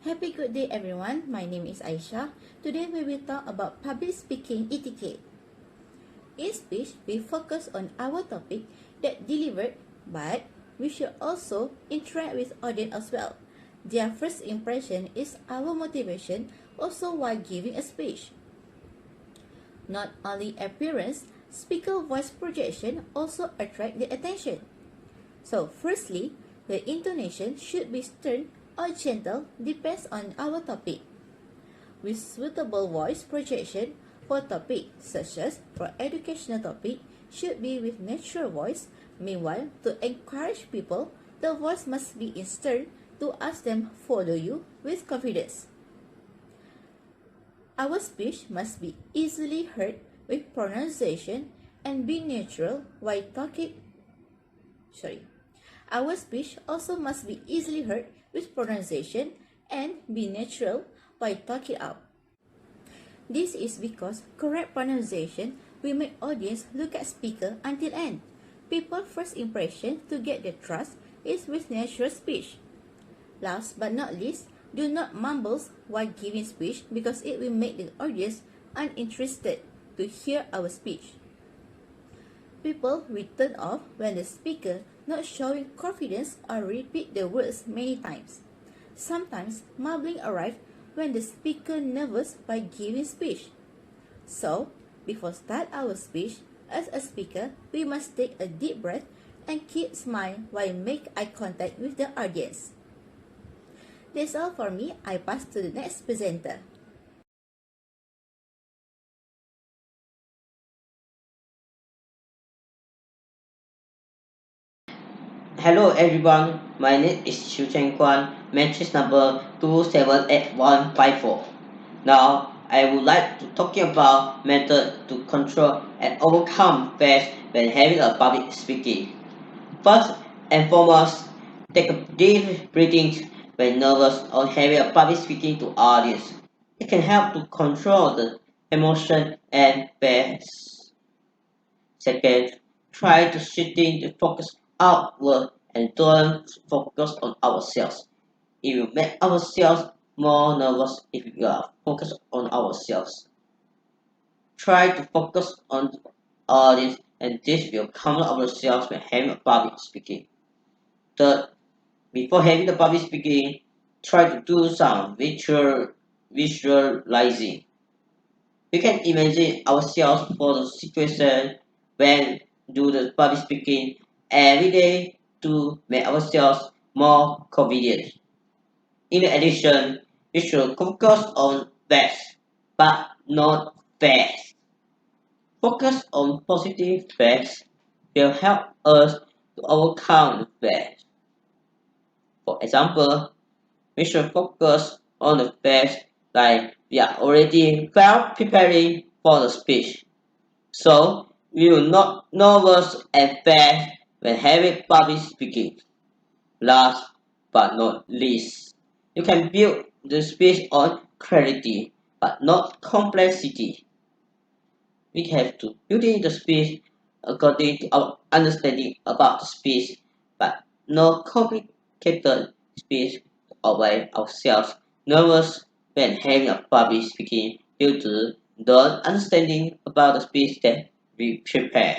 Happy good day everyone, my name is Aisha. Today we will talk about public speaking etiquette. In speech, we focus on our topic that delivered, but we should also interact with audience as well. Their first impression is our motivation also while giving a speech. Not only appearance, speaker voice projection also attract the attention. So firstly, the intonation should be stern or gentle depends on our topic. With suitable voice projection for topic such as for educational topic should be with natural voice. Meanwhile, to encourage people, the voice must be in stern to ask them follow you with confidence. Our speech must be easily heard with pronunciation and be natural while talking. Our speech also must be easily heard with pronunciation and be natural while talking out. This is because correct pronunciation will make audience look at speaker until end. People's first impression to get their trust is with natural speech. Last but not least, do not mumble while giving speech because it will make the audience uninterested to hear our speech. People will turn off when the speaker not showing confidence or repeat the words many times. Sometimes mumbling arrives when the speaker nervous by giving speech. So, before start our speech, as a speaker, we must take a deep breath and keep smiling while make eye contact with the audience. That's all for me. I pass to the next presenter. Hello everyone, my name is Xiu Chen Kuan, matrix number 278154. Now, I would like to talk about method to control and overcome fears when having a public speaking. First and foremost, take a deep breathing when nervous or having a public speaking to audience. It can help to control the emotion and fears. Second, try to shifting the focus outward and don't focus on ourselves. It will make ourselves more nervous if we are focused on ourselves. Try to focus on the audience and this will calm ourselves when having a public speaking. Third, before having the public speaking, try to do some visualizing. We can imagine ourselves for the situation when do the public speaking every day to make ourselves more confident. In addition, we should focus on facts, but not facts. Focus on positive facts will help us to overcome the facts. For example, we should focus on the facts like we are already well preparing for the speech. So we will not nervous and fast when having public speaking. Last but not least, you can build the speech on clarity but not complexity. We have to build in the speech according to our understanding about the speech, but no complicated speech to avoid ourselves nervous when having a public speaking due to the understanding about the speech that we prepare.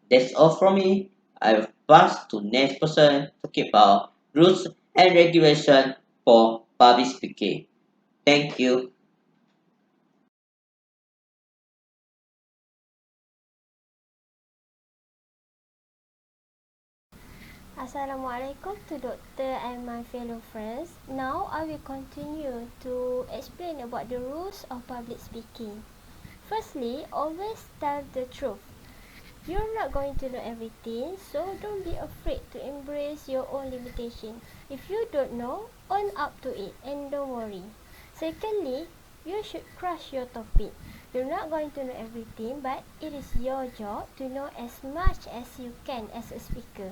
That's all from me. I will pass to next person talking about rules and regulation for public speaking. Thank you. Assalamualaikum to Doctor and my fellow friends. Now I will continue to explain about the rules of public speaking. Firstly, always tell the truth. You're not going to know everything, so don't be afraid to embrace your own limitation. If you don't know, own up to it and don't worry. Secondly, you should crush your topic. You're not going to know everything, but it is your job to know as much as you can as a speaker.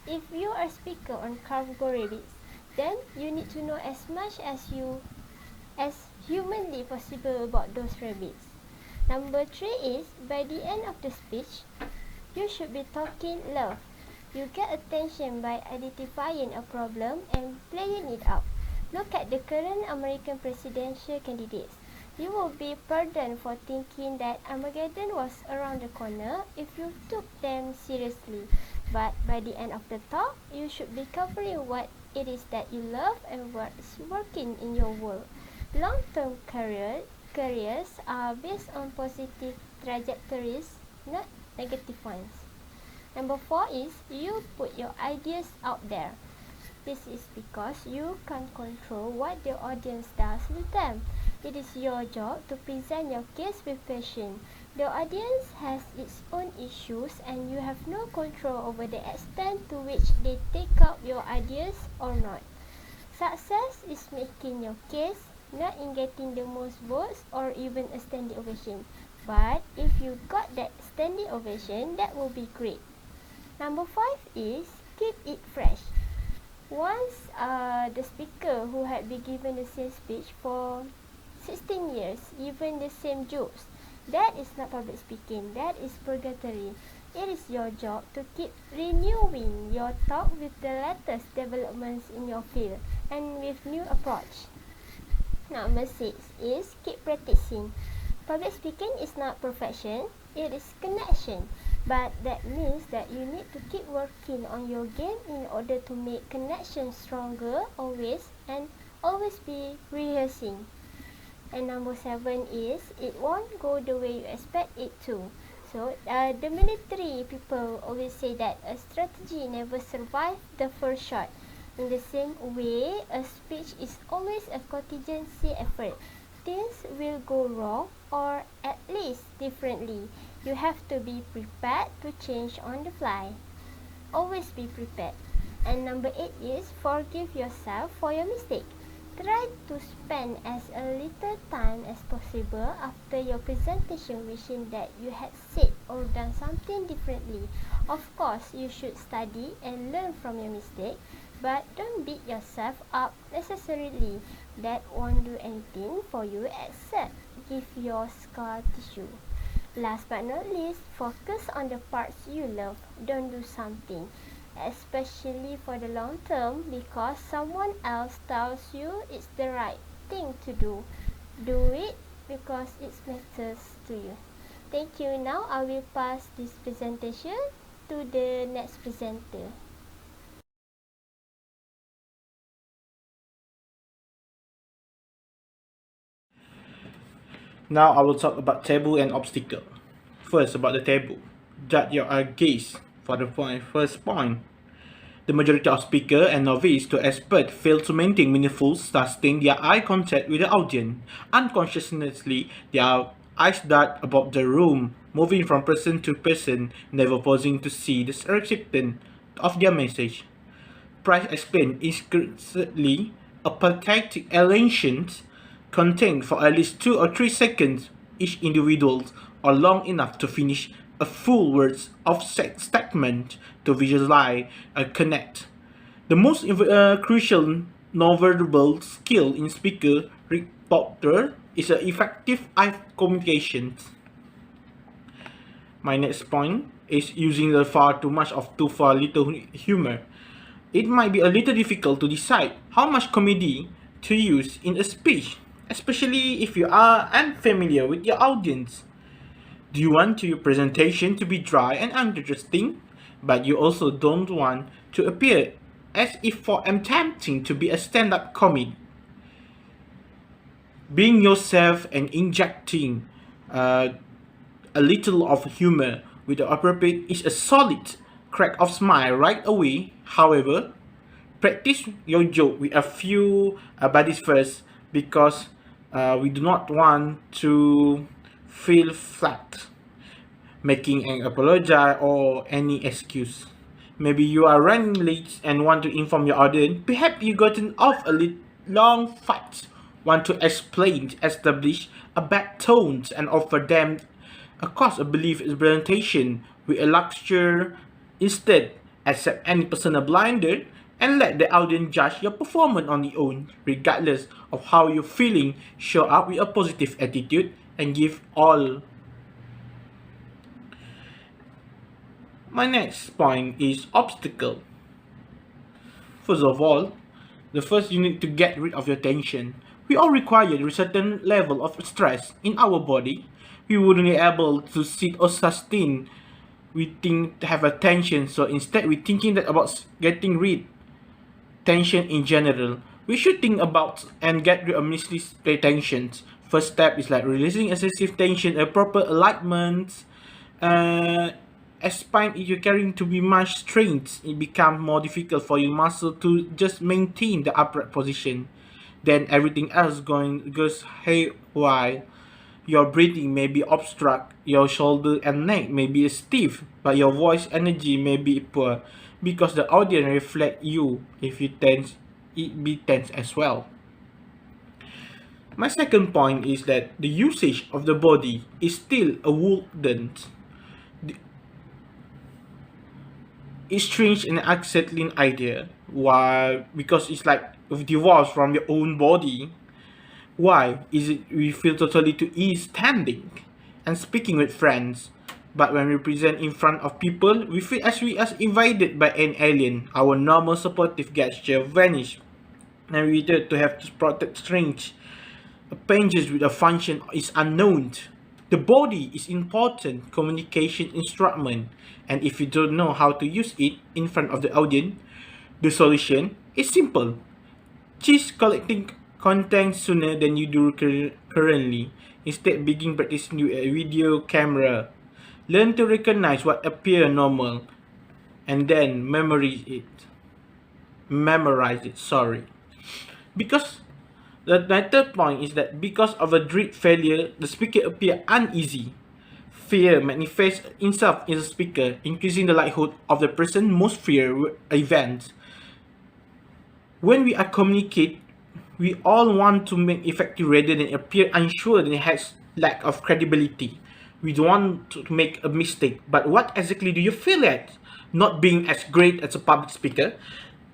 If you are a speaker on cargo rabbits, then you need to know as much as humanly possible about those rabbits. Number 3 is, by the end of the speech, you should be talking love. You get attention by identifying a problem and playing it out. Look at the current American presidential candidates. You will be pardoned for thinking that Armageddon was around the corner if you took them seriously. But by the end of the talk, you should be covering what it is that you love and what's working in your world. Long-term careers are based on positive trajectories, not negative ones. Number 4 is you put your ideas out there. This is because you can't control what the audience does with them. It is your job to present your case with passion. The audience has its own issues and you have no control over the extent to which they take up your ideas or not. Success is making your case, not in getting the most votes or even a standing ovation. But if you got that standing ovation, that will be great. Number 5 is keep it fresh. Once the speaker who had been given the same speech for 16 years, even the same jokes, that is not public speaking, that is purgatory. It is your job to keep renewing your talk with the latest developments in your field and with new approach. Number 6 is keep practicing. Public speaking is not perfection, it is connection. But that means that you need to keep working on your game in order to make connections stronger always and always be rehearsing. And number 7 is it won't go the way you expect it to. So the military people always say that a strategy never survives the first shot. In the same way, a speech is always a contingency effort. Things will go wrong or at least differently. You have to be prepared to change on the fly. Always be prepared. And number 8 is forgive yourself for your mistake. Try to spend as a little time as possible after your presentation wishing that you had said or done something differently. Of course, you should study and learn from your mistake, but don't beat yourself up necessarily. That won't do anything for you except give your scar tissue. Last but not least, focus on the parts you love. Don't do something, especially for the long term, because someone else tells you it's the right thing to do. Do it because it matters to you. Thank you. Now I will pass this presentation to the next presenter. Now I will talk about taboo and obstacle. First, about the taboo. Judge your gaze. For the first point, the majority of speaker and novice to expert fail to maintain meaningful, sustain their eye contact with the audience. Unconsciously, their eyes dart about the room, moving from person to person, never pausing to see the recipient of their message. Price explained explicitly a pathetic elation contained for at least 2 or 3 seconds each individual or long enough to finish a full words of statement to visualize and connect. The most crucial nonverbal skill in speaker reporter is effective eye communication. My next point is using the far too much of too far little humor. It might be a little difficult to decide how much comedy to use in a speech, especially if you are unfamiliar with your audience. Do you want your presentation to be dry and uninteresting, but you also don't want to appear as if for attempting to be a stand-up comedy? Being yourself and injecting a little of humor with the appropriate is a solid crack of smile right away. However, practice your joke with a few buddies first because we do not want to feel flat, making an apology or any excuse. Maybe you are running late and want to inform your audience. Perhaps you gotten off a long fight, want to explain, establish a bad tone, and offer them a cause of belief presentation with a lecture. Instead, accept any personal blinder and let the audience judge your performance on their own, regardless of how you're feeling. Show up with a positive attitude and give all. My next point is obstacle. First of all, The first, you need to get rid of your tension. We all require a certain level of stress in our body. We wouldn't be able to sit or sustain. We think to have a tension, so instead we thinking that about getting rid tension in general. We should think about and get rid of misplaced tensions. First step is like releasing excessive tension, a proper alignment. As spine if you're carrying to be much strained, it becomes more difficult for your muscle to just maintain the upright position. Then everything else goes haywire. Your breathing may be obstruct, your shoulder and neck may be stiff, but your voice energy may be poor because the audience reflect you. If you tense, it be tense as well. My second point is that the usage of the body is still a wouldn't. It's strange and unsettling idea. Why? Because it's like divorced from your own body. Why is it we feel totally to ease standing and speaking with friends, but when we present in front of people, we feel as we are invaded by an alien. Our normal supportive gesture vanish, and we dare to have to protect strange appendage with a function is unknown. The body is important communication instrument, and if you don't know how to use it in front of the audience, the solution is simple. Cease collecting content sooner than you do currently. Instead, begin practicing with a video camera. Learn to recognize what appears normal, and then memorize it. Because my third point is that because of a dread failure, the speaker appear uneasy. Fear manifests itself in the speaker, increasing the likelihood of the person most fear events. When we are communicate, we all want to make effective rather than appear unsure and has lack of credibility. We don't want to make a mistake, but what exactly do you feel at? Not being as great as a public speaker?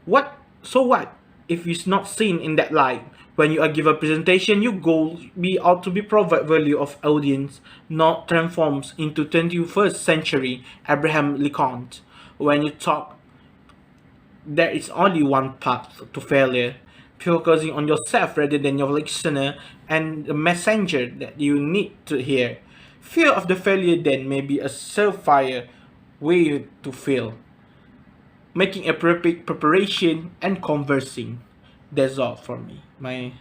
What? So what? If it's not seen in that light, when you are give a presentation, your goal ought to be provide value of audience, not transforms into 21st century Abraham Lincoln. When you talk, there is only one path to failure. Focusing on yourself rather than your listener and the messenger that you need to hear. Fear of the failure then may be a surefire way to fail. Making appropriate preparation and conversing. That's all for me. My